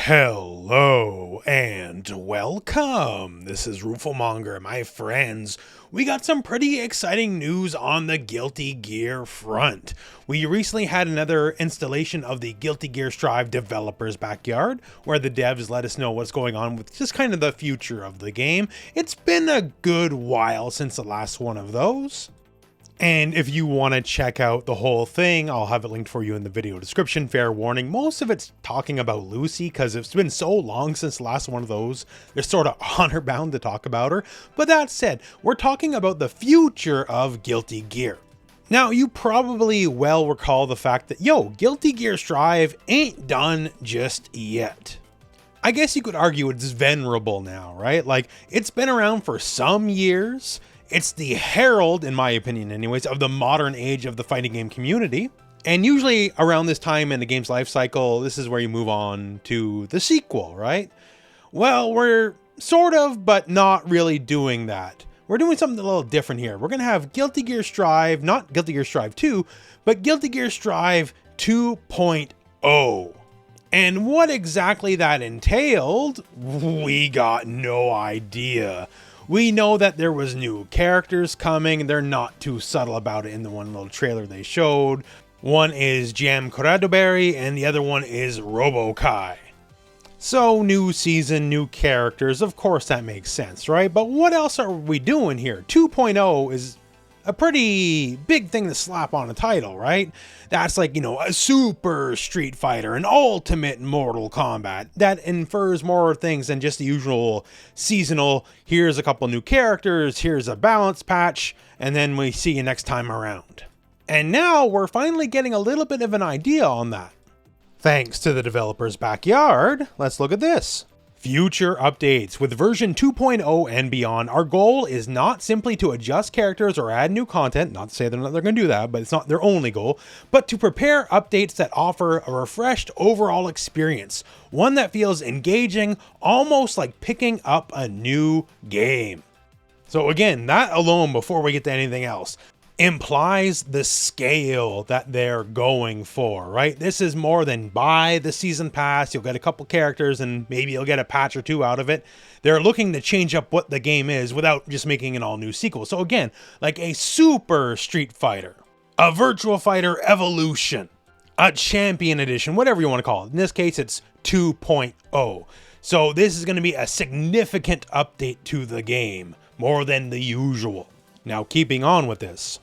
Hello and welcome. This is Rooflemonger, my friends. We got some pretty exciting news on the Guilty Gear front. We recently had another installation of the Guilty Gear Strive developers backyard, where the devs let us know what's going on with just kind of the future of the game. It's been a good while since the last one of those. And if you want to check out the whole thing, I'll have it linked for you in the video description. Fair warning, most of it's talking about Lucy because it's been so long since the last one of those. They're sort of honor bound to talk about her. But that said, we're talking about the future of Guilty Gear. Now, you probably well recall the fact that, Guilty Gear Strive ain't done just yet. I guess you could argue it's venerable now, right? Like, it's been around for some years. It's the herald, in my opinion anyways, of the modern age of the fighting game community. And usually around this time in the game's life cycle, this is where you move on to the sequel, right? Well, we're sort of, but not really doing that. We're doing something a little different here. We're going to have Guilty Gear Strive, not Guilty Gear Strive 2, but Guilty Gear Strive 2.0. And what exactly that entailed, we got no idea. We know that there was new characters coming. They're not too subtle about it in the one little trailer they showed. One is Jam Corradoberry and the other one is Robo-Kai. So new season, new characters. Of course that makes sense, right? But what else are we doing here? 2.0 is a pretty big thing to slap on a title, right? That's like, a super Street Fighter, an ultimate Mortal Kombat. That infers more things than just the usual seasonal, here's a couple new characters, here's a balance patch, and then we see you next time around. And now we're finally getting a little bit of an idea on that. Thanks to the developer's backyard, let's look at this. Future updates. With version 2.0 and beyond, our goal is not simply to adjust characters or add new content, not to say they're going to do that, but it's not their only goal, but to prepare updates that offer a refreshed overall experience, one that feels engaging, almost like picking up a new game. So again, that alone, before we get to anything else, implies the scale that they're going for, right? This is more than buy the season pass, you'll get a couple characters and maybe you'll get a patch or two out of it. They're looking to change up what the game is without just making an all new sequel. So again, like a super Street Fighter, a Virtua Fighter Evolution, a Champion Edition, whatever you want to call it. In this case, it's 2.0. So this is going to be a significant update to the game, more than the usual. Now, keeping on with this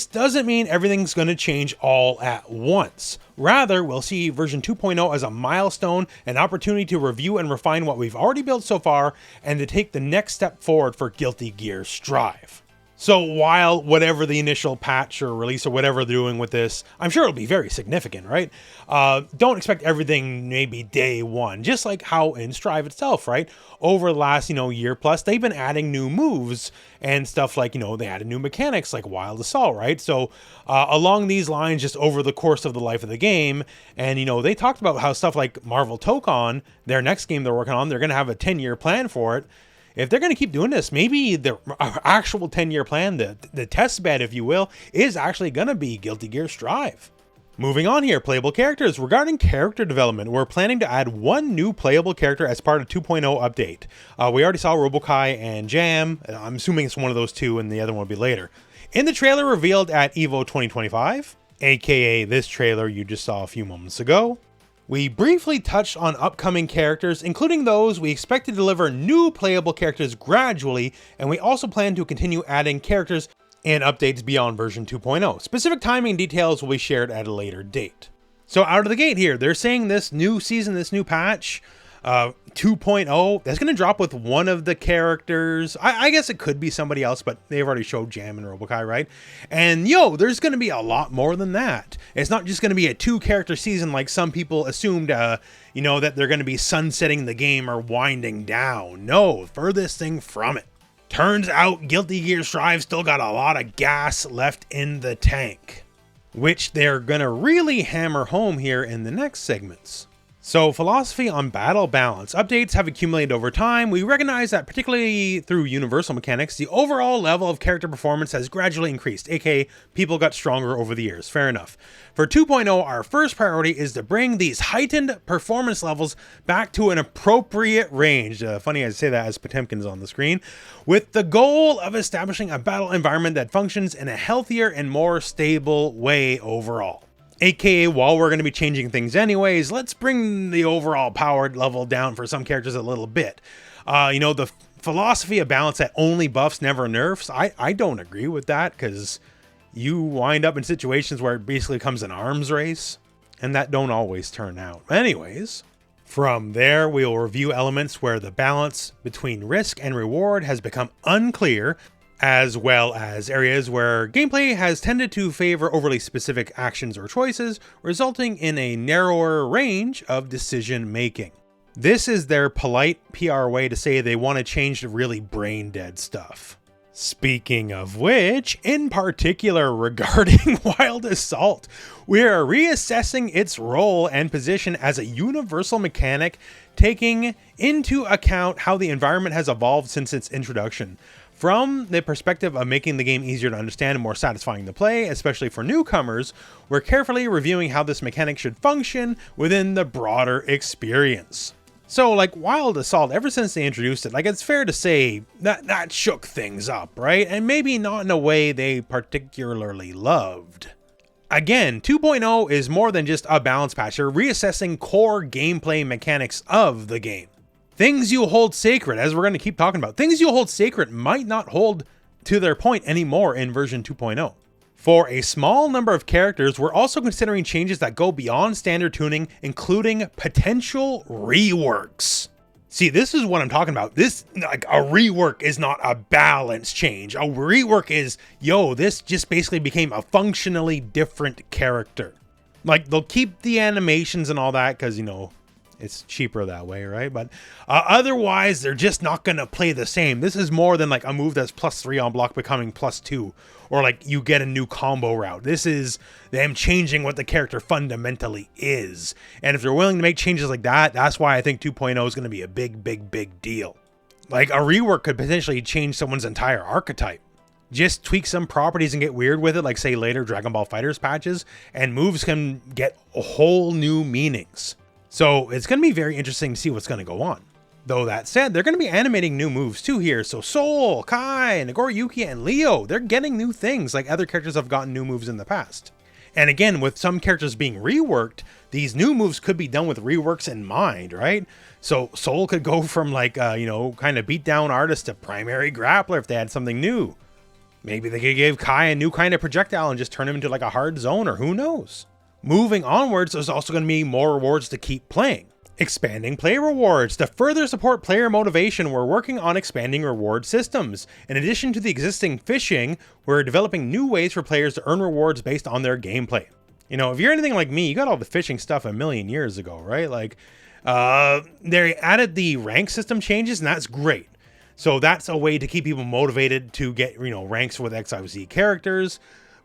doesn't mean everything's going to change all at once. Rather, we'll see version 2.0 as a milestone, an opportunity to review and refine what we've already built so far, and to take the next step forward for Guilty Gear Strive. So while whatever the initial patch or release or whatever they're doing with this, I'm sure it'll be very significant, right? Don't expect everything maybe day one, just like how in Strive itself, right? Over the last, year plus, they've been adding new moves and stuff like, they added new mechanics like Wild Assault, right? So along these lines, just over the course of the life of the game, and, they talked about how stuff like Marvel Tokon, their next game they're working on, they're going to have a 10-year plan for it. If they're going to keep doing this, maybe the actual 10-year plan, the test bed, if you will, is actually going to be Guilty Gear Strive. Moving on here, playable characters. Regarding character development, we're planning to add one new playable character as part of 2.0 update. We already saw Robo-Kai and Jam. I'm assuming it's one of those two and the other one will be later. In the trailer revealed at EVO 2025, aka this trailer you just saw a few moments ago, we briefly touched on upcoming characters, including those we expect to deliver new playable characters gradually, and we also plan to continue adding characters and updates beyond version 2.0. Specific timing and details will be shared at a later date. So out of the gate here, they're saying this new season, this new patch, 2.0, that's going to drop with one of the characters. I guess it could be somebody else, but they've already showed Jam and Robo-Kai, right? And there's going to be a lot more than that. It's not just going to be a 2-character season like some people assumed, that they're going to be sunsetting the game or winding down. No, furthest thing from it. Turns out Guilty Gear Strive still got a lot of gas left in the tank, which they're going to really hammer home here in the next segments. So, philosophy on battle balance. Updates have accumulated over time. We recognize that, particularly through universal mechanics, the overall level of character performance has gradually increased, aka people got stronger over the years. Fair enough. For 2.0, our first priority is to bring these heightened performance levels back to an appropriate range. Funny I say that as Potemkin's on the screen, with the goal of establishing a battle environment that functions in a healthier and more stable way overall. AKA, while we're going to be changing things anyways, let's bring the overall power level down for some characters a little bit. The philosophy of balance that only buffs, never nerfs, I don't agree with that, because you wind up in situations where it basically becomes an arms race, and that don't always turn out. Anyways, from there, we will review elements where the balance between risk and reward has become unclear, as well as areas where gameplay has tended to favor overly specific actions or choices, resulting in a narrower range of decision making. This is their polite PR way to say they want to change the really brain dead stuff. Speaking of which, in particular regarding Wild Assault, we are reassessing its role and position as a universal mechanic, taking into account how the environment has evolved since its introduction. From the perspective of making the game easier to understand and more satisfying to play, especially for newcomers, we're carefully reviewing how this mechanic should function within the broader experience. So, like Wild Assault, ever since they introduced it, it's fair to say that shook things up, right? And maybe not in a way they particularly loved. Again, 2.0 is more than just a balance patch. You're reassessing core gameplay mechanics of the game. Things you hold sacred, as we're going to keep talking about, things you hold sacred might not hold to their point anymore in version 2.0. For a small number of characters, we're also considering changes that go beyond standard tuning, including potential reworks. See, this is what I'm talking about. A rework is not a balance change. A rework is, this just basically became a functionally different character. They'll keep the animations and all that because, it's cheaper that way, right? But otherwise, they're just not going to play the same. This is more than a move that's +3 on block becoming +2, or you get a new combo route. This is them changing what the character fundamentally is. And if they're willing to make changes like that, that's why I think 2.0 is going to be a big deal. A rework could potentially change someone's entire archetype. Just tweak some properties and get weird with it, say later Dragon Ball FighterZ patches, and moves can get whole new meanings. So it's going to be very interesting to see what's going to go on. Though that said, they're going to be animating new moves too here. So Sol, Kai, Nagoriyuki, and Leo, they're getting new things like other characters have gotten new moves in the past. And again, with some characters being reworked, these new moves could be done with reworks in mind, right? So Sol could go from kind of beat down artist to primary grappler if they had something new. Maybe they could give Kai a new kind of projectile and just turn him into a hard zone, or who knows? Moving onwards, there's also going to be more rewards to keep playing. Expanding play rewards. To further support player motivation, we're working on expanding reward systems. In addition to the existing fishing, we're developing new ways for players to earn rewards based on their gameplay. If you're anything like me, you got all the fishing stuff a million years ago, right? They added the rank system changes, and that's great. So that's a way to keep people motivated to get, ranks with XYZ characters.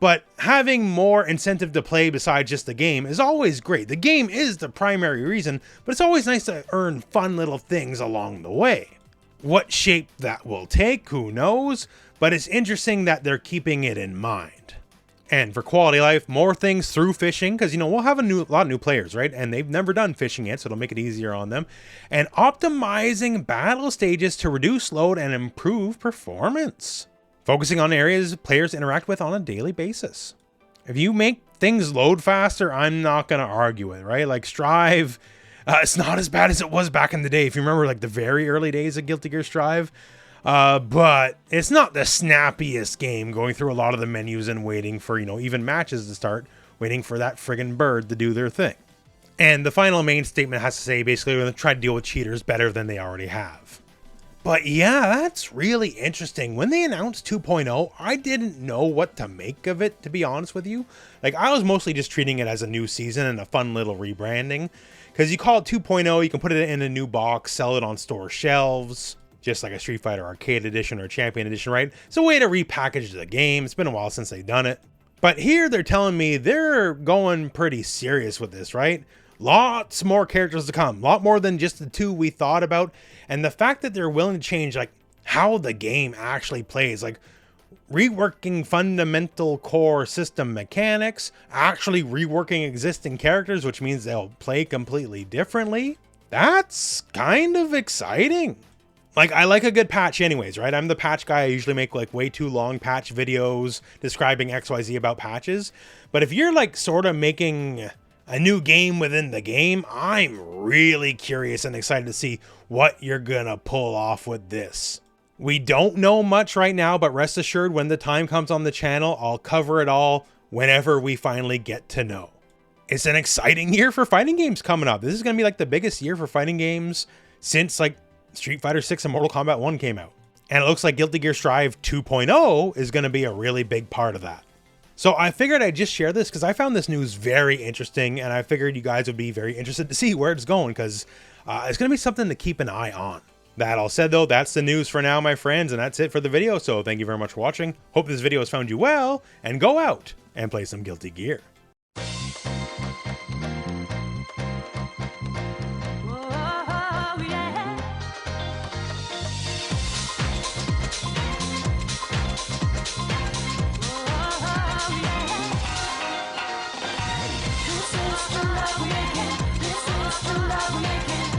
But having more incentive to play besides just the game is always great. The game is the primary reason, but it's always nice to earn fun little things along the way. What shape that will take, who knows? But it's interesting that they're keeping it in mind. And for quality of life, more things through fishing, because, we'll have a lot of new players, right? And they've never done fishing yet, so it'll make it easier on them. And optimizing battle stages to reduce load and improve performance. Focusing on areas players interact with on a daily basis. If you make things load faster, I'm not going to argue it, right? Strive, it's not as bad as it was back in the day. If you remember the very early days of Guilty Gear Strive, but it's not the snappiest game, going through a lot of the menus and waiting for, even matches to start, waiting for that friggin' bird to do their thing. And the final main statement has to say, basically, we're going to try to deal with cheaters better than they already have. But yeah, that's really interesting. When they announced 2.0, I didn't know what to make of it, to be honest with you. I was mostly just treating it as a new season and a fun little rebranding. Because you call it 2.0, you can put it in a new box, sell it on store shelves, just like a Street Fighter Arcade Edition or Champion Edition, right? It's a way to repackage the game. It's been a while since they've done it. But here they're telling me they're going pretty serious with this, right? Lots more characters to come, a lot more than just the 2 we thought about. And the fact that they're willing to change like how the game actually plays, like reworking fundamental core system mechanics, actually reworking existing characters, which means they'll play completely differently. That's kind of exciting. Like, I like a good patch anyways, right? I'm the patch guy. I usually make like way too long patch videos describing XYZ about patches. But if you're like sort of making a new game within the game, I'm really curious and excited to see what you're gonna pull off with this. We don't know much right now, but rest assured when the time comes on the channel, I'll cover it all whenever we finally get to know. It's an exciting year for fighting games coming up. This is gonna be like the biggest year for fighting games since like Street Fighter 6 and Mortal Kombat 1 came out. And it looks like Guilty Gear Strive 2.0 is gonna be a really big part of that. So I figured I'd just share this because I found this news very interesting, and I figured you guys would be very interested to see where it's going, because it's going to be something to keep an eye on. That all said though, that's the news for now, my friends, and that's it for the video. So thank you very much for watching. Hope this video has found you well, and go out and play some Guilty Gear. This is the love making.